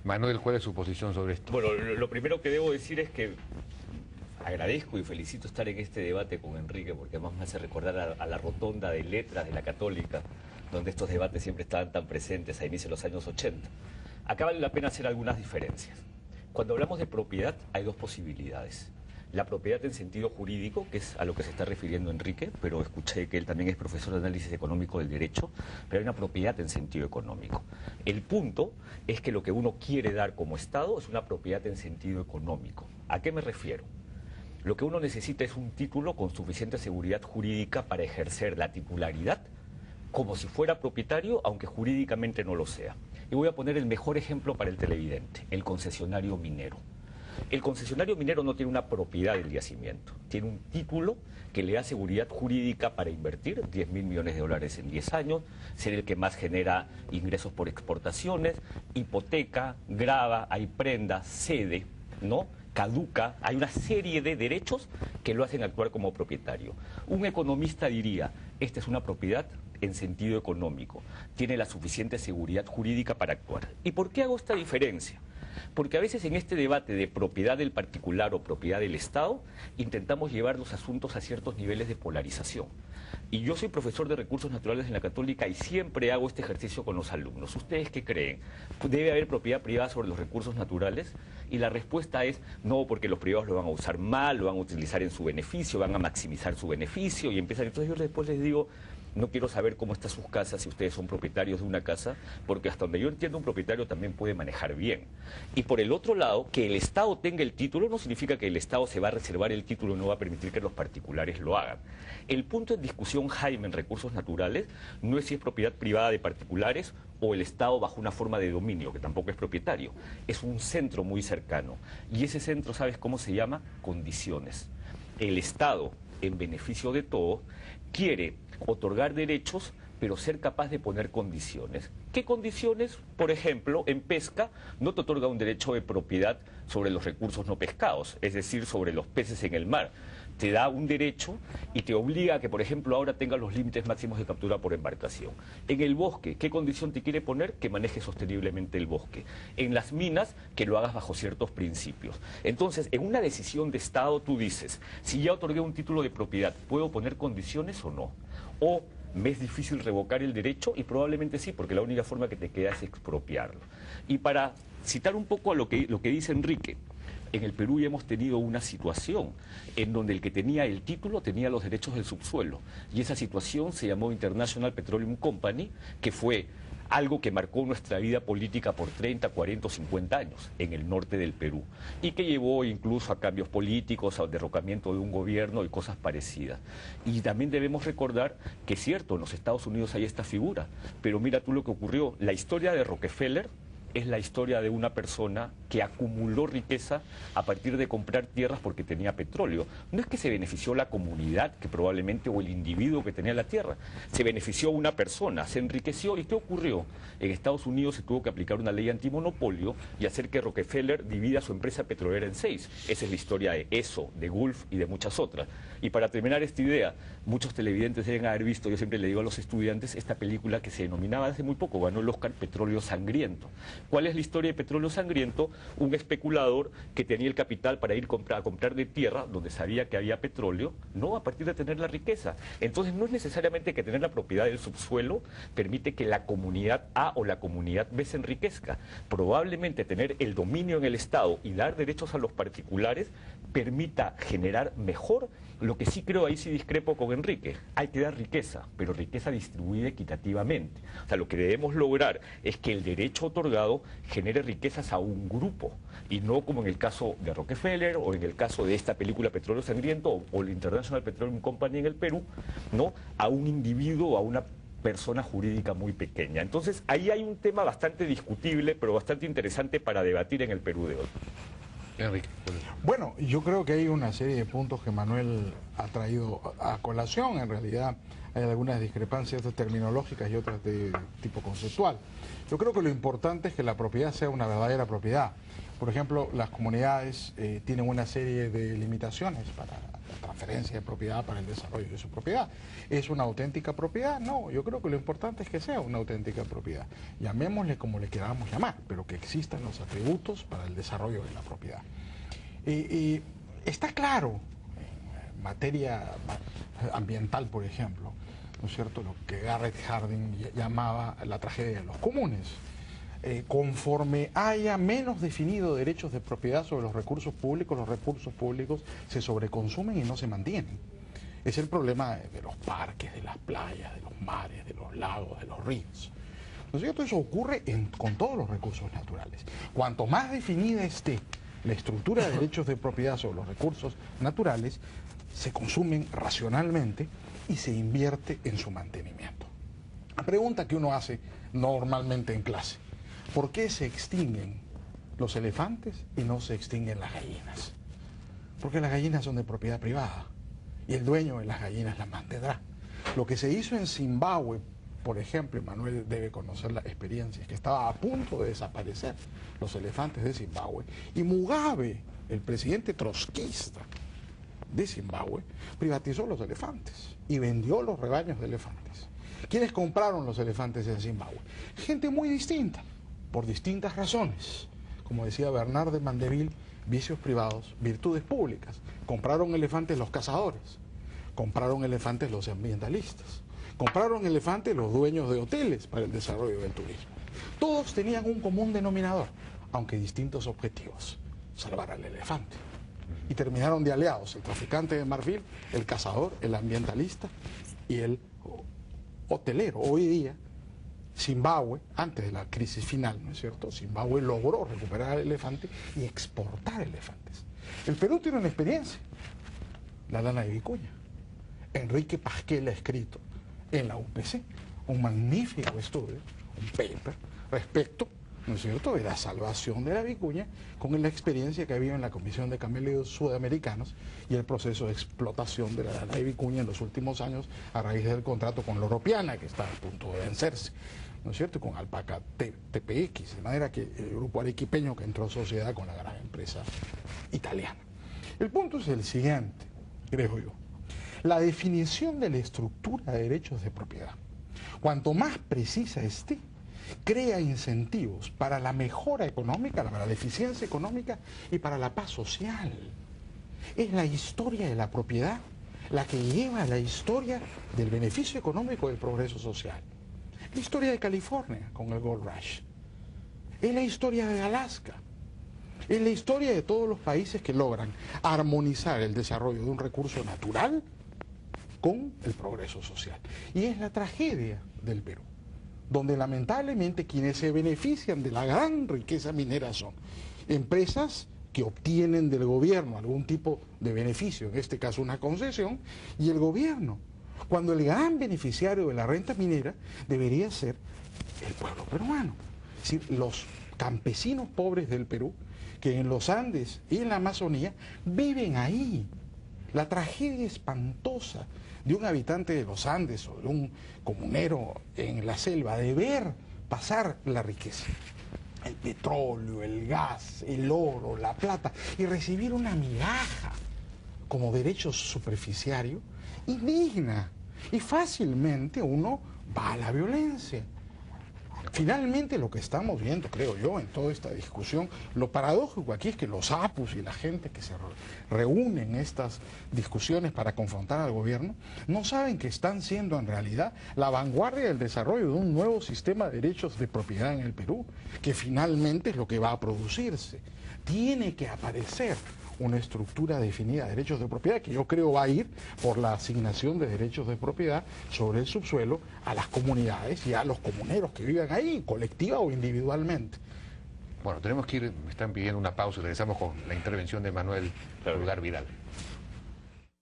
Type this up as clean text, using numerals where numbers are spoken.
Manuel, ¿cuál es su posición sobre esto? Bueno, lo primero que debo decir es que agradezco y felicito estar en este debate con Enrique, porque además me hace recordar a la rotonda de letras de la Católica, donde estos debates siempre estaban tan presentes a inicios de los años 80. Acá vale la pena hacer algunas diferencias. Cuando hablamos de propiedad hay dos posibilidades. La propiedad en sentido jurídico, que es a lo que se está refiriendo Enrique, pero escuché que él también es profesor de análisis económico del derecho, pero hay una propiedad en sentido económico. El punto es que lo que uno quiere dar como Estado es una propiedad en sentido económico. ¿A qué me refiero? Lo que uno necesita es un título con suficiente seguridad jurídica para ejercer la titularidad como si fuera propietario, aunque jurídicamente no lo sea. Y voy a poner el mejor ejemplo para el televidente, el concesionario minero. El concesionario minero no tiene una propiedad del yacimiento, tiene un título que le da seguridad jurídica para invertir 10.000 millones de dólares en 10 años, ser el que más genera ingresos por exportaciones, hipoteca, grava, hay prenda, cede, ¿no? Caduca, hay una serie de derechos que lo hacen actuar como propietario. Un economista diría, esta es una propiedad en sentido económico, tiene la suficiente seguridad jurídica para actuar. ¿Y por qué hago esta diferencia? Porque a veces en este debate de propiedad del particular o propiedad del Estado, intentamos llevar los asuntos a ciertos niveles de polarización. Y yo soy profesor de recursos naturales en la Católica y siempre hago este ejercicio con los alumnos. ¿Ustedes qué creen? ¿Debe haber propiedad privada sobre los recursos naturales? Y la respuesta es no, porque los privados lo van a usar mal, lo van a utilizar en su beneficio, van a maximizar su beneficio y empiezan. Entonces yo después les digo, no quiero saber cómo están sus casas si ustedes son propietarios de una casa, porque hasta donde yo entiendo un propietario también puede manejar bien. Y por el otro lado, que el Estado tenga el título no significa que el Estado se va a reservar el título y no va a permitir que los particulares lo hagan. El punto en discusión, Jaime, en recursos naturales, no es si es propiedad privada de particulares o el Estado bajo una forma de dominio, que tampoco es propietario. Es un centro muy cercano. Y ese centro, ¿sabes cómo se llama? Condiciones. El Estado, en beneficio de todos, quiere otorgar derechos, pero ser capaz de poner condiciones. ¿Qué condiciones? Por ejemplo, en pesca no te otorga un derecho de propiedad sobre los recursos no pescados, es decir, sobre los peces en el mar. Te da un derecho y te obliga a que, por ejemplo, ahora tengas los límites máximos de captura por embarcación. En el bosque, ¿qué condición te quiere poner? Que manejes sosteniblemente el bosque. En las minas, que lo hagas bajo ciertos principios. Entonces, en una decisión de Estado tú dices, si ya otorgué un título de propiedad, ¿puedo poner condiciones o no? O me es difícil revocar el derecho y probablemente sí, porque la única forma que te queda es expropiarlo. Y para citar un poco a lo que dice Enrique, en el Perú ya hemos tenido una situación en donde el que tenía el título tenía los derechos del subsuelo. Y esa situación se llamó International Petroleum Company, que fue algo que marcó nuestra vida política por 30, 40 o 50 años en el norte del Perú y que llevó incluso a cambios políticos, al derrocamiento de un gobierno y cosas parecidas. Y también debemos recordar que es cierto, en los Estados Unidos hay esta figura, pero mira tú lo que ocurrió. La historia de Rockefeller es la historia de una persona que acumuló riqueza a partir de comprar tierras porque tenía petróleo. No es que se benefició la comunidad, que probablemente, o el individuo que tenía la tierra. Se benefició una persona, se enriqueció. ¿Y qué ocurrió? En Estados Unidos se tuvo que aplicar una ley antimonopolio y hacer que Rockefeller divida su empresa petrolera en 6. Esa es la historia de eso, de Gulf y de muchas otras. Y para terminar esta idea, muchos televidentes deben haber visto, yo siempre le digo a los estudiantes, esta película que se denominaba hace muy poco, ganó el Oscar, Petróleo Sangriento. ¿Cuál es la historia de Petróleo Sangriento? Un especulador que tenía el capital para ir a comprar de tierra donde sabía que había petróleo, no a partir de tener la riqueza. Entonces no es necesariamente que tener la propiedad del subsuelo permite que la comunidad A o la comunidad B se enriquezca. Probablemente tener el dominio en el Estado y dar derechos a los particulares permita generar mejor. Lo que sí creo, ahí sí discrepo con Enrique, hay que dar riqueza, pero riqueza distribuida equitativamente. O sea, lo que debemos lograr es que el derecho otorgado genere riquezas a un grupo, y no como en el caso de Rockefeller, o en el caso de esta película Petróleo Sangriento, o el International Petroleum Company en el Perú, ¿no? A un individuo o a una persona jurídica muy pequeña. Entonces, ahí hay un tema bastante discutible, pero bastante interesante para debatir en el Perú de hoy. Enrique. Bueno, yo creo que hay una serie de puntos que Manuel ha traído a colación. En realidad hay algunas discrepancias terminológicas y otras de tipo conceptual. Yo creo que lo importante es que la propiedad sea una verdadera propiedad. Por ejemplo, las comunidades tienen una serie de limitaciones para la transferencia de propiedad, para el desarrollo de su propiedad. ¿Es una auténtica propiedad? No, yo creo que lo importante es que sea una auténtica propiedad. Llamémosle como le queramos llamar, pero que existan los atributos para el desarrollo de la propiedad. Y está claro, en materia ambiental, por ejemplo, ¿no es cierto?, lo que Garrett Hardin llamaba la tragedia de los comunes. Conforme haya menos definido derechos de propiedad sobre los recursos públicos se sobreconsumen y no se mantienen. Es el problema de los parques, de las playas, de los mares, de los lagos, de los ríos. ¿No es cierto? Eso ocurre con todos los recursos naturales. Cuanto más definida esté la estructura de derechos de propiedad sobre los recursos naturales, se consumen racionalmente y se invierte en su mantenimiento. La pregunta que uno hace normalmente en clase: ¿por qué se extinguen los elefantes y no se extinguen las gallinas? Porque las gallinas son de propiedad privada y el dueño de las gallinas las mantendrá. Lo que se hizo en Zimbabue, por ejemplo, y Manuel debe conocer la experiencia, es que estaba a punto de desaparecer los elefantes de Zimbabue, y Mugabe, el presidente trotskista de Zimbabue, privatizó los elefantes y vendió los rebaños de elefantes. ¿Quiénes compraron los elefantes en Zimbabue? Gente muy distinta, por distintas razones. Como decía Bernard de Mandeville, vicios privados, virtudes públicas. Compraron elefantes los cazadores, compraron elefantes los ambientalistas, compraron elefantes los dueños de hoteles para el desarrollo del turismo. Todos tenían un común denominador, aunque distintos objetivos: salvar al elefante. Y terminaron de aliados el traficante de marfil, el cazador, el ambientalista y el hotelero. Hoy día, Zimbabue, antes de la crisis final, ¿no es cierto?, Zimbabue logró recuperar el elefante y exportar elefantes. El Perú tiene una experiencia, la lana de vicuña. Enrique Pasquel ha escrito en la UPC un magnífico estudio, un paper, respecto, ¿no es cierto?, de la salvación de la vicuña, con la experiencia que había en la Comisión de Camélidos Sudamericanos y el proceso de explotación de la lana de vicuña en los últimos años a raíz del contrato con Loropiana, que está a punto de vencerse, ¿no es cierto?, con Alpaca TPX, de manera que el grupo arequipeño que entró en sociedad con la gran empresa italiana. El punto es el siguiente, creo yo: la definición de la estructura de derechos de propiedad, cuanto más precisa esté, crea incentivos para la mejora económica, para la eficiencia económica y para la paz social. Es la historia de la propiedad la que lleva a la historia del beneficio económico y del progreso social. La historia de California con el Gold Rush. Es la historia de Alaska. Es la historia de todos los países que logran armonizar el desarrollo de un recurso natural con el progreso social. Y es la tragedia del Perú, donde lamentablemente quienes se benefician de la gran riqueza minera son empresas que obtienen del gobierno algún tipo de beneficio, en este caso una concesión, y el gobierno, cuando el gran beneficiario de la renta minera debería ser el pueblo peruano. Es decir, los campesinos pobres del Perú, que en los Andes y en la Amazonía viven ahí. La tragedia espantosa de un habitante de los Andes o de un comunero en la selva de ver pasar la riqueza, el petróleo, el gas, el oro, la plata, y recibir una migaja como derecho superficiario, indigna, y fácilmente uno va a la violencia. Finalmente, lo que estamos viendo, creo yo, en toda esta discusión, lo paradójico aquí es que los APUs y la gente que se reúnen en estas discusiones para confrontar al gobierno no saben que están siendo en realidad la vanguardia del desarrollo de un nuevo sistema de derechos de propiedad en el Perú, que finalmente es lo que va a producirse. Tiene que aparecer una estructura definida de derechos de propiedad, que yo creo va a ir por la asignación de derechos de propiedad sobre el subsuelo a las comunidades y a los comuneros que vivan ahí, colectiva o individualmente. Bueno, tenemos que ir, me están pidiendo una pausa y regresamos con la intervención de Manuel Pulgar Vidal.